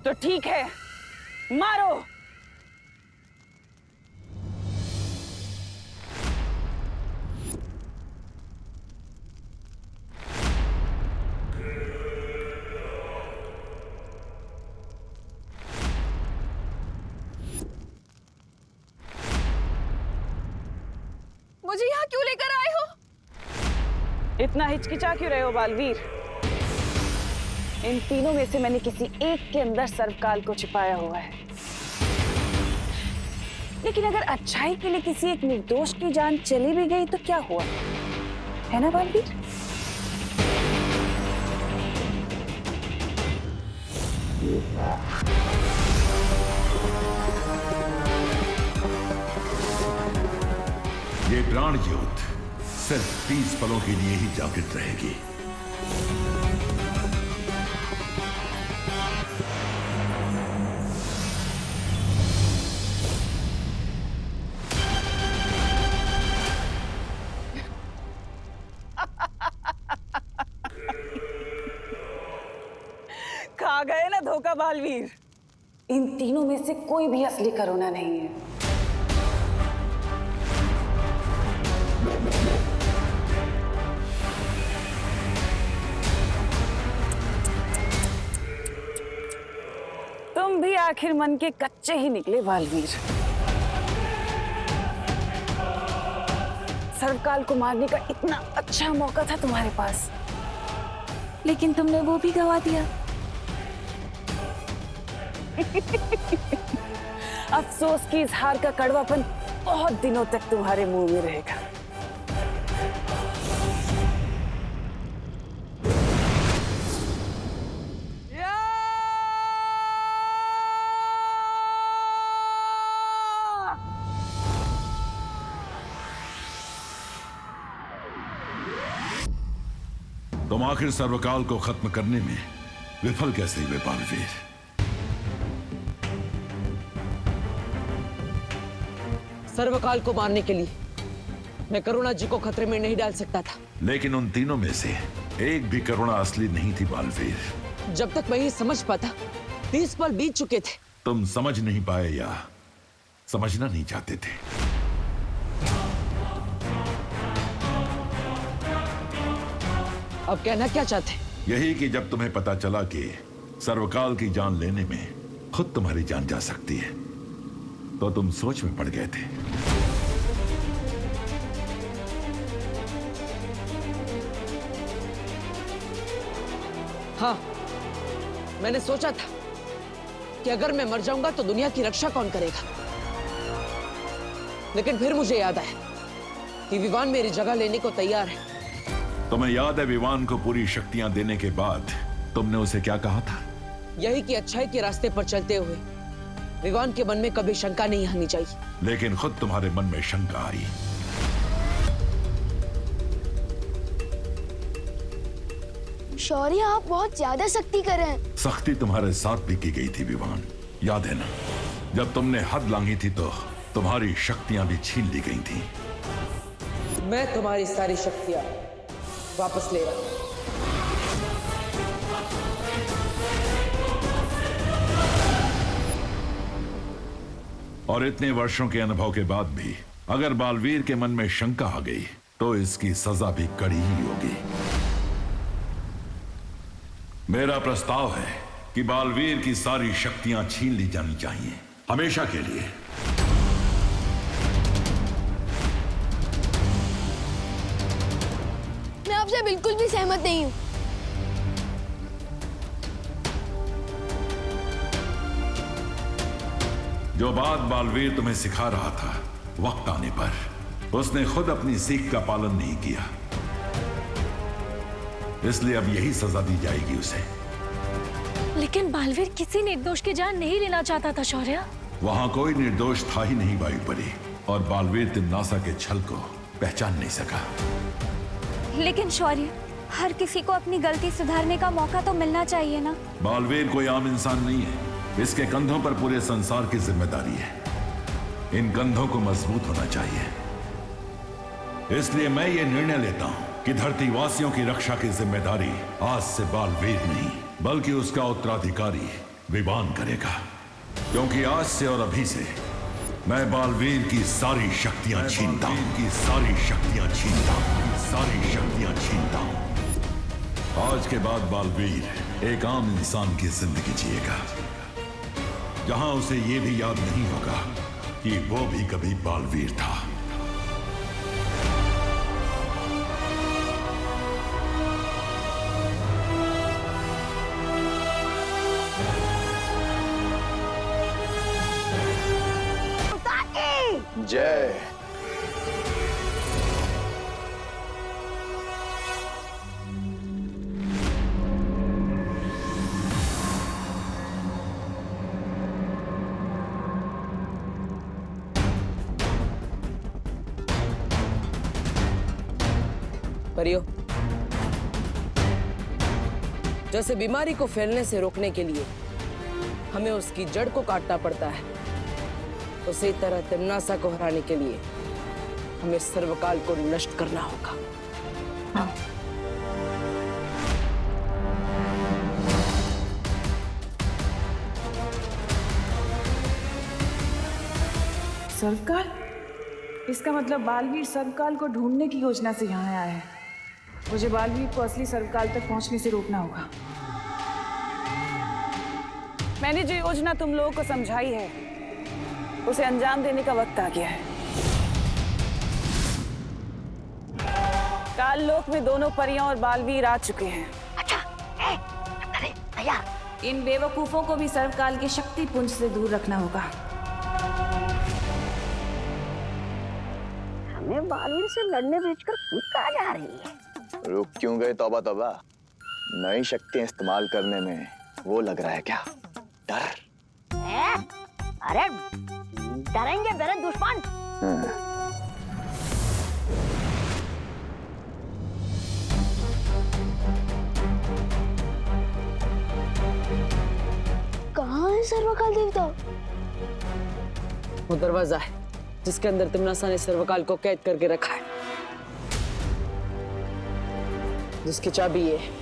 तो ठीक है, मारो। मुझे यहाँ क्यों लेकर आए हो? इतना हिचकिचा क्यों रहे हो बालवीर? इन तीनों में से मैंने किसी एक के अंदर सर्वकाल को छिपाया हुआ है। लेकिन अगर अच्छाई के लिए किसी एक निर्दोष की जान चली भी गई तो क्या हुआ, है ना बालवीर? ये प्राण ज्योत सिर्फ 30 पलों के लिए ही जागृत रहेगी। खा गए ना धोखा बालवीर। इन तीनों में से कोई भी असली करुणा नहीं है। तुम भी आखिर मन के कच्चे ही निकले बालवीर। सर्वकाल को मारने का इतना अच्छा मौका था तुम्हारे पास, लेकिन तुमने वो भी गवा दिया। अफसोस की इस हार का कड़वापन बहुत दिनों तक तुम्हारे मुंह में रहेगा। तुम आखिर सर्वकाल को खत्म करने में विफल कैसे हुए बालवीर? सर्वकाल को मारने के लिए मैं करुणा जी को खतरे में नहीं डाल सकता था। लेकिन उन तीनों में से एक भी करुणा असली नहीं थी बालवीर। जब तक मैं ये समझ पाता 30 पल बीत चुके थे। तुम समझ नहीं पाए या समझना नहीं चाहते थे? अब कहना क्या चाहते? यही कि जब तुम्हें पता चला कि सर्वकाल की जान लेने में खुद तुम्हारी जान जा सकती है तो तुम सोच में पड़ गए थे। हाँ, मैंने सोचा था कि अगर मैं मर जाऊंगा तो दुनिया की रक्षा कौन करेगा। लेकिन फिर मुझे याद आया कि विवान मेरी जगह लेने को तैयार है। तुम्हें याद है विवान को पूरी शक्तियां देने के बाद तुमने उसे क्या कहा था? यही कि अच्छाई के रास्ते पर चलते हुए विवान के मन में कभी शंका नहीं आनी चाहिए। लेकिन खुद तुम्हारे मन में शंका आई। शौर्य, आप बहुत ज्यादा सख्ती कर रहे हैं। सख्ती तुम्हारे साथ भी की गई थी विवान, याद है ना? जब तुमने हद लांघी थी तो तुम्हारी शक्तियां भी छीन ली गई थी। मैं तुम्हारी सारी शक्तियां वापस ले रहा हूं। और इतने वर्षों के अनुभव के बाद भी अगर बालवीर के मन में शंका आ गई तो इसकी सजा भी कड़ी ही होगी। मेरा प्रस्ताव है कि बालवीर की सारी शक्तियां छीन ली जानी चाहिए, हमेशा के लिए। मैं आपसे बिल्कुल भी सहमत नहीं हूँ। जो बात बालवीर तुम्हें सिखा रहा था, वक्त आने पर उसने खुद अपनी सीख का पालन नहीं किया, इसलिए अब यही सजा दी जाएगी उसे। लेकिन बालवीर किसी निर्दोष की जान नहीं लेना चाहता था शौर्य। वहां कोई निर्दोष था ही नहीं वायुपरी, और बालवीर तिम्नासा के छल को पहचान नहीं सका। लेकिन शौर्य, हर किसी को अपनी गलती सुधारने का मौका तो मिलना चाहिए ना। बालवीर कोई आम इंसान नहीं है, इसके कंधों पर पूरे संसार की जिम्मेदारी है। इन कंधों को मजबूत होना चाहिए। इसलिए मैं ये निर्णय लेता हूं कि धरतीवासियों की रक्षा की जिम्मेदारी आज से बालवीर नहीं बल्कि उसका उत्तराधिकारी विवान करेगा, क्योंकि आज से और अभी से मैं बालवीर की सारी शक्तियां छीनता हूं, सारी शक्तियां छीनता हूं। आज के बाद बालवीर एक आम इंसान की जिंदगी जिएगा, जहां उसे यह भी याद नहीं होगा कि वो भी कभी बालवीर था। जय। परियो, जैसे बीमारी को फैलने से रोकने के लिए हमें उसकी जड़ को काटना पड़ता है, उसी तरह तिम्नासा को हराने के लिए हमें सर्वकाल को नष्ट करना होगा। सर्वकाल? इसका मतलब बालवीर सर्वकाल को ढूंढने की योजना से यहाँ आया है। मुझे बालवीर को असली सर्वकाल तक पहुंचने से रोकना होगा। मैंने जो योजना तुम लोगों को समझाई है, उसे अंजाम देने का वक्त आ गया है। काल लोक में दोनों परियां और बालवीर आ चुके हैं। अच्छा, भैया, इन बेवकूफों को भी सर्वकाल के शक्ति पुंज से दूर रखना होगा। हमें बालवीर से लड़ने भेजकर खुद कहाँ जा रही है? रुक क्यों गए तौबा तौबा? नई शक्तियां इस्तेमाल करने में वो लग रहा है क्या? डर? अरे डरेंगे मेरे दुश्मन। कहाँ है सर्वकाल देवता? वो दरवाजा है जिसके अंदर तिम्नासा ने सर्वकाल को कैद करके रखा है, जिसकी चाबी ये है।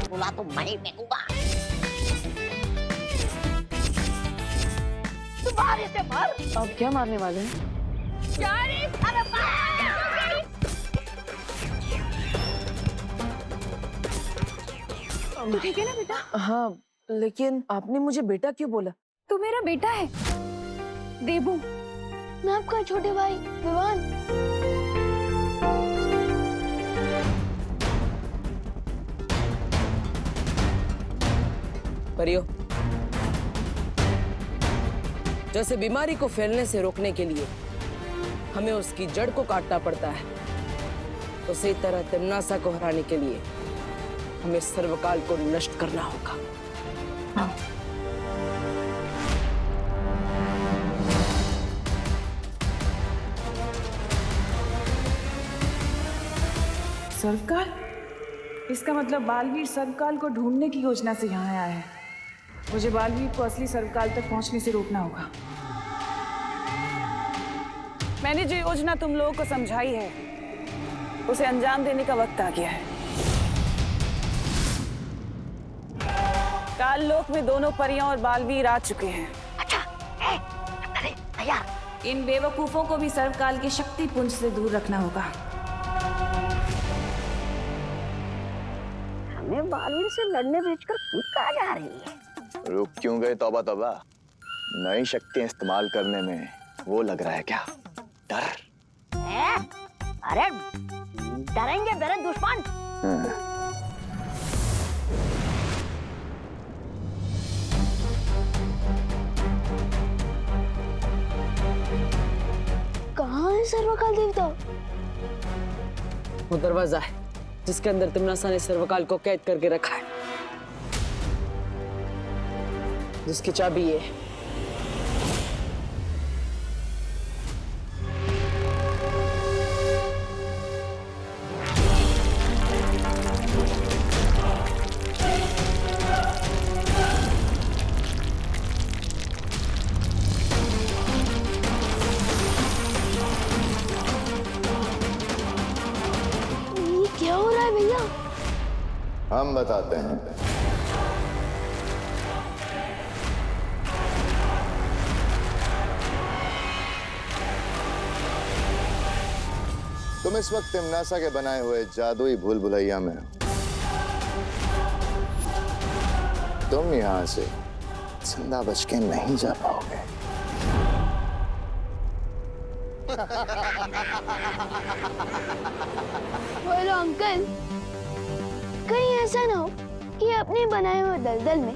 बोला तो मैं ही फेंकूंगा। तू मार इसे, मार। अब क्या मारने वाले हैं? तू ठीक है ना बेटा? हाँ, लेकिन आपने मुझे बेटा क्यों बोला? तू मेरा बेटा है देबू। मैं आपका छोटे भाई विवान। परियो, जैसे बीमारी को फैलने से रोकने के लिए हमें उसकी जड़ को काटना पड़ता है, उसी तरह तिम्नासा को हराने के लिए हमें सर्वकाल को नष्ट करना होगा। सर्वकाल? इसका मतलब बालवीर सर्वकाल को ढूंढने की योजना से यहाँ आया है। मुझे बालवीर को असली सर्वकाल तक पहुंचने से रोकना होगा। मैंने जो योजना तुम लोगों को समझाई है, उसे अंजाम देने का वक्त आ गया है। काल लोक में दोनों परियां और बालवीर आ चुके हैं। अच्छा, भैया, इन बेवकूफों को भी सर्वकाल के शक्ति पुंज से दूर रखना होगा। हमें बालवीर से लड़ने भेजकर खुद कहाँ जा रही है? रुक क्यों गए तौबा तौबा? नई शक्तियां इस्तेमाल करने में वो लग रहा है क्या? डर? अरे डरेंगे मेरे दुश्मन। कहाँ है सर्वकाल देवता? वो दरवाजा है जिसके अंदर तिम्नासा ने सर्वकाल को कैद करके रखा है, जिसकी चाबी ये है। हम बताते हैं। तुम इस वक्त तिमनासा के बनाए हुए जादुई भूल भुलैया में हो। तुम यहां से जिंदा बच के नहीं जा पाओगे। बोलो अंकल, कहीं ऐसा ना हो कि अपने बनाए हुए दलदल में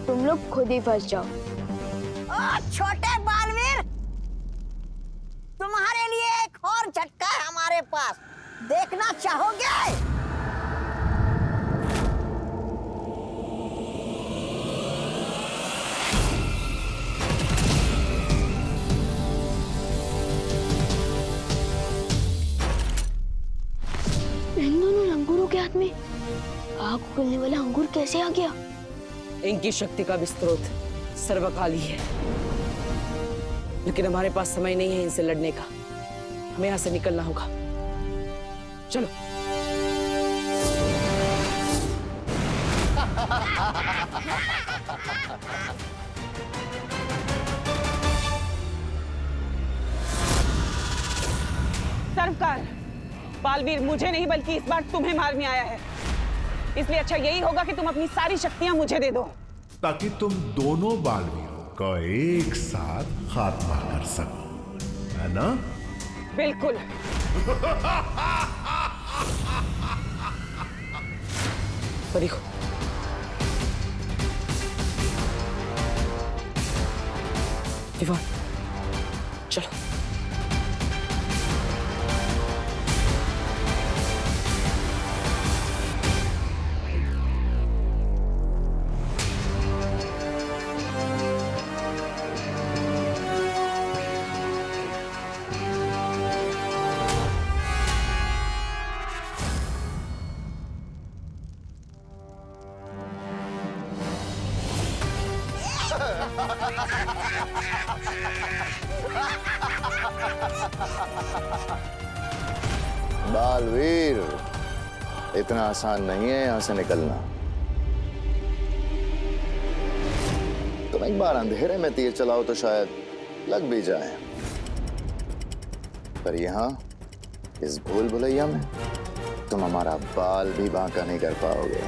तुम लोग खुद ही फंस जाओ। ओ छोटे बालवीर, तुम्हारे लिए एक और झटका है हमारे पास, देखना चाहोगे? इन दोनों लंगूरों के हाथ में आग उगलने वाला अंगूर कैसे आ गया? इनकी शक्ति का भी स्रोत सर्वकाली है, लेकिन हमारे पास समय नहीं है इनसे लड़ने का। हमें यहाँ से निकलना होगा। चलो। सर्वकाल, बालवीर मुझे नहीं बल्कि इस बार तुम्हें मारने आया है, इसलिए अच्छा यही होगा कि तुम अपनी सारी शक्तियां मुझे दे दो, ताकि तुम दोनों बालवीरों का एक साथ खात्मा कर सको, है ना? बिल्कुल। तो देखो, विवान, चलो। बालवीर, इतना आसान नहीं है यहां से निकलना। तुम एक बार अंधेरे में तीर चलाओ तो शायद लग भी जाए, पर यहां इस भूल भुलैया में तुम हमारा बाल भी बांका नहीं कर पाओगे।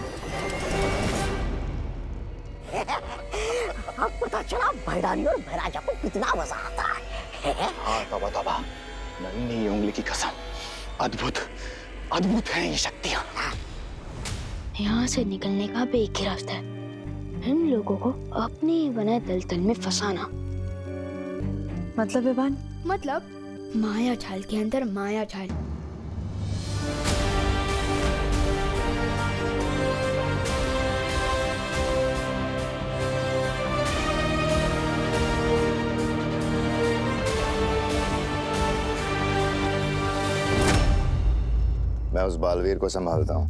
अब पता चला भैरानी और भैराजा को कितना मजा आता है। हाँ तौबा तौबा, नन्ही उंगली की कसम, अद्भुत अद्भुत है ये शक्तियां। यहाँ से निकलने का भी एक ही रास्ता है, इन लोगों को अपने ही बनाए दलदल में फंसाना। मतलब विवान? मतलब माया जाल के अंदर माया जाल। मैं उस बालवीर को संभालता हूँ।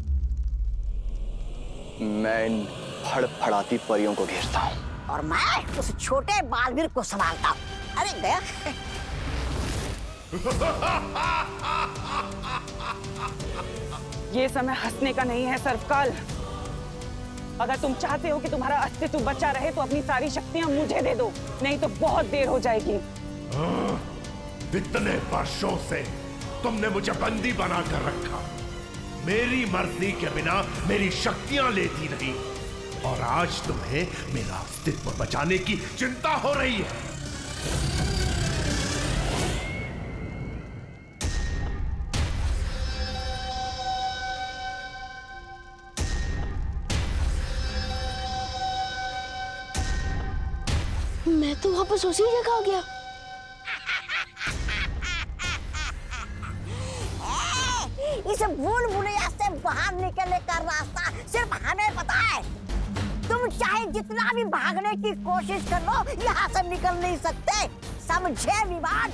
मैं इन फड़फड़ाती परियों को घेरता हूँ। और मैं उस छोटे बालवीर को संभालता हूँ। अरे गया। ये समय हंसने का नहीं है सर्वकाल। अगर तुम चाहते हो कि तुम्हारा अस्तित्व बचा रहे तो अपनी सारी शक्तियां मुझे दे दो, नहीं तो बहुत देर हो जाएगी। इतने वर्षों से तुमने मुझे बंदी बनाकर रखा, मेरी मर्जी के बिना मेरी शक्तियां लेती नहीं, और आज तुम्हें मेरा अस्तित्व बचाने की चिंता हो रही है। मैं तो वापस उसी जगह आ गया। इस भूल भुलैया से बाहर निकलने का रास्ता सिर्फ हमें पता है। तुम चाहे जितना भी भागने की कोशिश कर लो, यहाँ से निकल नहीं सकते, समझे विवान?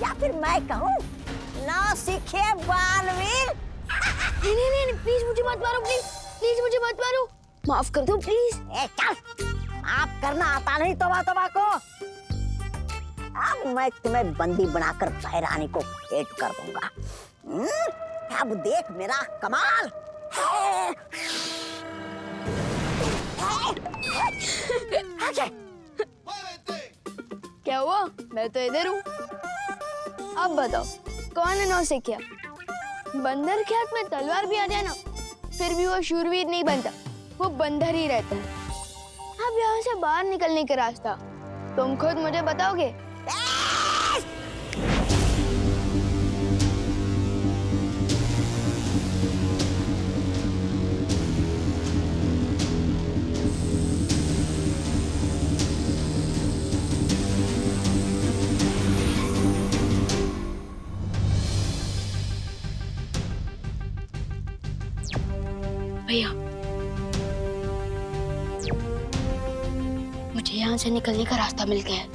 या फिर मैं कहूँ, ना सीखे बालवीर। नहीं, प्लीज मुझे मत मारो, प्लीज मुझे मत मारो, माफ कर दो प्लीज। चल, माफ करना आता नहीं तोबा तोबा को। अब मैं तुम्हें बंदी बनाकर भैरानी को भेंट कर दूंगा। अब देख मेरा कमाल। क्या हुआ? मैं तो इधर हूँ। अब बताओ कौन है नौसिखिया? बंदर के हाथ में तलवार भी आ जाए ना, फिर भी वो शूरवीर नहीं बनता, वो बंदर ही रहता है। अब यहाँ से बाहर निकलने का रास्ता तुम खुद मुझे बताओगे? भैया, मुझे यहाँ से निकलने का रास्ता मिल गया है।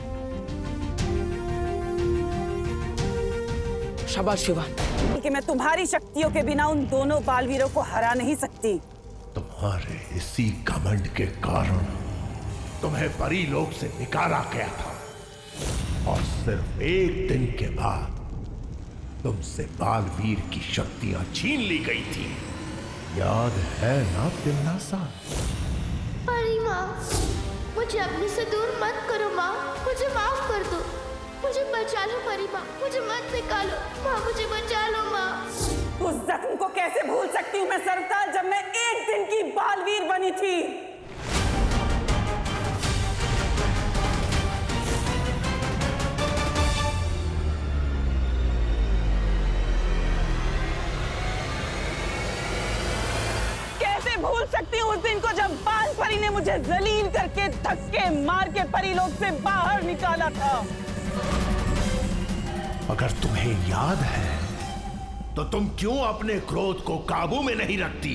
शाबाश शिवान। कि मैं तुम्हारी शक्तियों के बिना उन दोनों बालवीरों को हरा नहीं सकती। तुम्हारे इसी घमंड के कारण तुम्हें परीलोक से निकाला गया था और सिर्फ एक दिन के बाद तुमसे बालवीर की शक्तियां छीन ली गई थी। याद है ना तिमनासा? परी माँ, मुझे अपने से दूर मत करो माँ, मुझे माफ कर दो, मुझे बचा लो परी माँ, मुझे मत निकालो माँ, मुझे बचा लो माँ। उस जख्म को कैसे भूल सकती हूँ मैं सरकार, जब मैं एक दिन की बालवीर बनी थी। भूल सकती हूँ उस दिन को जब बाल परी ने मुझे जलील करके धक्के मार के परीलोक से बाहर निकाला था। अगर तुम्हें याद है तो तुम क्यों अपने क्रोध को काबू में नहीं रखती?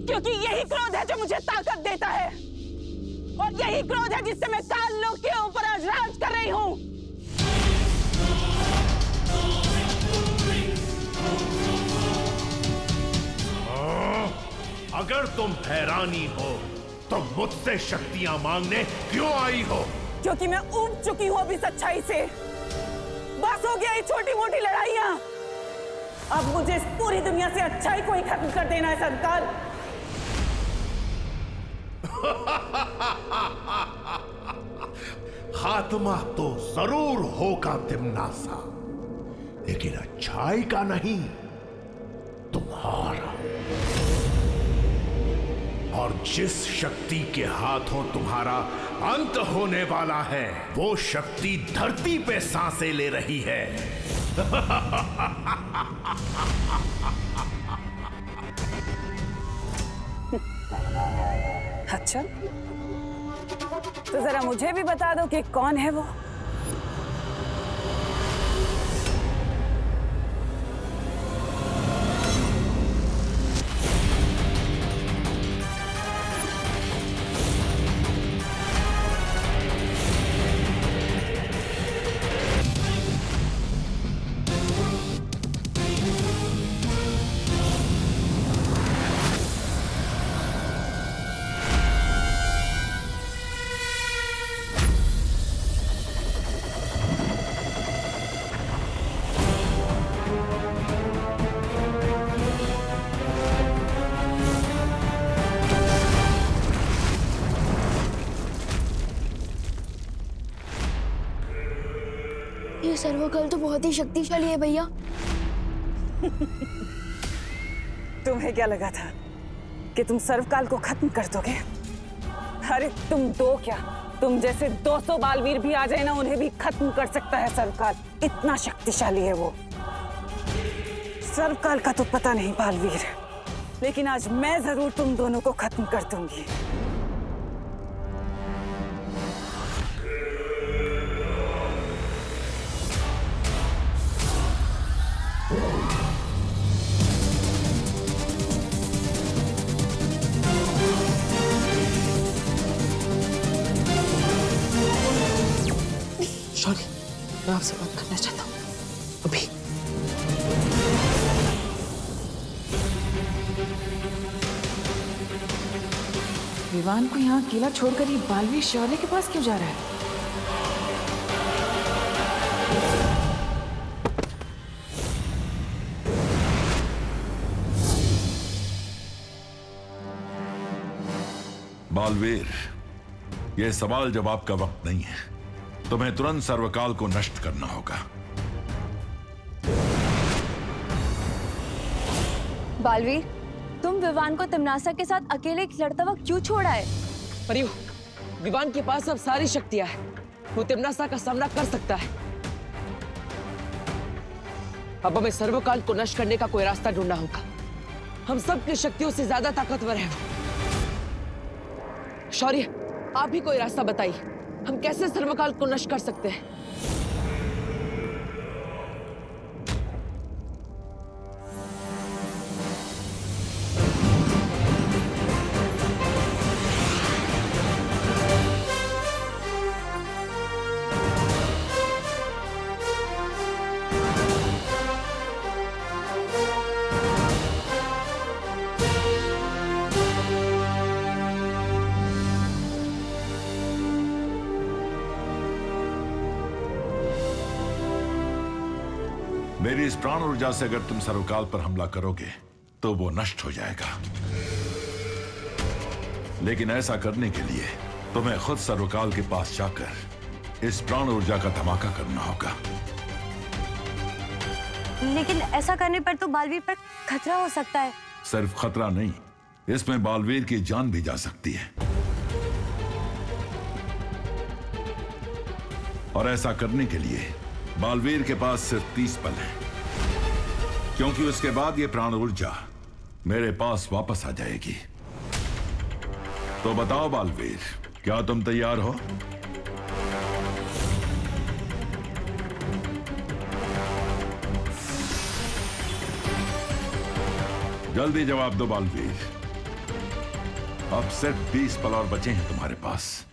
क्योंकि यही क्रोध है जो मुझे ताकत देता है, और यही क्रोध है जिससे मैं काल लोक के ऊपर आज राज कर रही हूँ। अगर तुम हैरानी हो तो मुझसे शक्तियां मांगने क्यों आई हो? क्योंकि मैं ऊब चुकी हूँ अभी सच्चाई से। बस हो गया ये छोटी मोटी लड़ाइयाँ। अब मुझे इस पूरी दुनिया से अच्छाई को ही खत्म कर देना है सरकार। खात्मा तो जरूर होगा तिमनासा, लेकिन अच्छाई का नहीं, तुम्हारा। और जिस शक्ति के हाथों तुम्हारा अंत होने वाला है, वो शक्ति धरती पे सांसें ले रही है। अच्छा, तो जरा मुझे भी बता दो कि कौन है वो। ये सर्वकाल तो बहुत ही शक्तिशाली है भैया। तुम्हें क्या लगा था कि तुम सर्वकाल को खत्म कर दोगे? अरे तुम दो क्या, तुम जैसे 200 बालवीर भी आ जाए ना, उन्हें भी खत्म कर सकता है सर्वकाल। इतना शक्तिशाली है वो। सर्वकाल का तो पता नहीं बालवीर, लेकिन आज मैं जरूर तुम दोनों को खत्म कर दूंगी। शौर्य, मैं आपसे बात करना चाहता हूँ अभी। विवान को यहाँ अकेला छोड़कर ये बालवीर शौर्य के पास क्यों जा रहा है? बालवीर, यह सवाल जवाब का वक्त नहीं है। तुम्हें तुरंत सर्वकाल को नष्ट करना होगा। बालवीर, तुम विवान को तिम्नासा के साथ अकेले लड़ता वक्त क्यों छोड़ा है? परियो, विवान के पास अब सारी शक्तियां हैं। वो तिम्नासा का सामना कर सकता है। अब हमें सर्वकाल को नष्ट करने का कोई रास्ता ढूंढना होगा। हम सबकी शक्तियों से ज्यादा ताकतवर है वो। शौर्य, आप ही कोई रास्ता बताइए। हम कैसे सर्वकाल को नष्ट कर सकते हैं? मेरी इस प्राण ऊर्जा से अगर तुम सर्वकाल पर हमला करोगे तो वो नष्ट हो जाएगा। लेकिन ऐसा करने के लिए तुम्हें खुद सर्वकाल के पास जाकर इस प्राण ऊर्जा का धमाका करना होगा। लेकिन ऐसा करने पर तो बालवीर पर खतरा हो सकता है। सिर्फ खतरा नहीं, इसमें बालवीर की जान भी जा सकती है। और ऐसा करने के लिए बालवीर के पास सिर्फ 30 पल हैं, क्योंकि उसके बाद ये प्राण ऊर्जा मेरे पास वापस आ जाएगी। तो बताओ बालवीर, क्या तुम तैयार हो? जल्दी जवाब दो बालवीर। अब सिर्फ 20 पल और बचे हैं तुम्हारे पास।